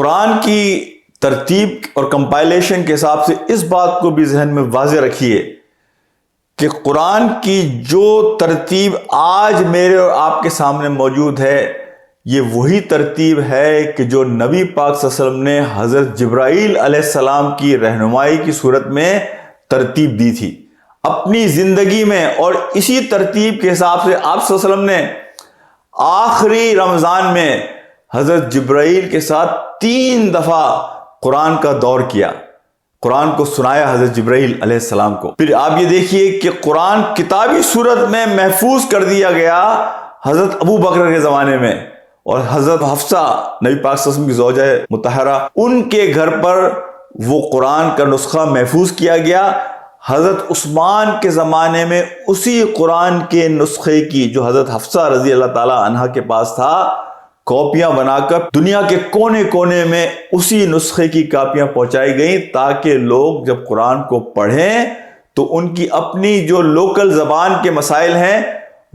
قرآن کی ترتیب اور کمپائلیشن کے حساب سے اس بات کو بھی ذہن میں واضح رکھیے کہ قرآن کی جو ترتیب آج میرے اور آپ کے سامنے موجود ہے یہ وہی ترتیب ہے کہ جو نبی پاک صلی اللہ علیہ وسلم نے حضرت جبرائیل علیہ السلام کی رہنمائی کی صورت میں ترتیب دی تھی اپنی زندگی میں. اور اسی ترتیب کے حساب سے آپ صلی اللہ علیہ وسلم نے آخری رمضان میں حضرت جبرائیل کے ساتھ 3 دفعہ قرآن کا دور کیا, قرآن کو سنایا حضرت جبرائیل علیہ السلام کو. پھر آپ یہ دیکھیے کہ قرآن کتابی صورت میں محفوظ کر دیا گیا حضرت ابو بکر کے زمانے میں, اور حضرت حفصہ نبی پاک صلی اللہ علیہ وسلم کی زوجہ مطہرہ ان کے گھر پر وہ قرآن کا نسخہ محفوظ کیا گیا. حضرت عثمان کے زمانے میں اسی قرآن کے نسخے کی جو حضرت حفصہ رضی اللہ تعالی عنہا کے پاس تھا کاپیاں بنا کر دنیا کے کونے کونے میں اسی نسخے کی کاپیاں پہنچائی گئیں تاکہ لوگ جب قرآن کو پڑھیں تو ان کی اپنی جو لوکل زبان کے مسائل ہیں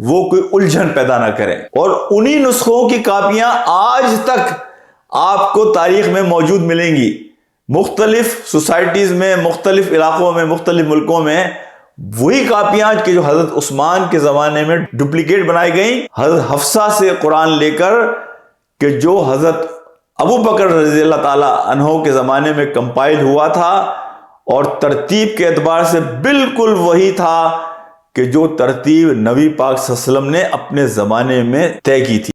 وہ کوئی الجھن پیدا نہ کریں. اور انہی نسخوں کی کاپیاں آج تک آپ کو تاریخ میں موجود ملیں گی. مختلف سوسائٹیز میں, مختلف علاقوں میں, مختلف ملکوں میں وہی کاپیاں کہ جو حضرت عثمان کے زمانے میں ڈپلیکیٹ بنائی گئیں حضرت حفصہ سے قرآن لے کر, کہ جو حضرت ابو بکر رضی اللہ تعالی عنہ کے زمانے میں کمپائل ہوا تھا اور ترتیب کے اعتبار سے بالکل وہی تھا کہ جو ترتیب نبی پاک صلی اللہ علیہ وسلم نے اپنے زمانے میں طے کی تھی.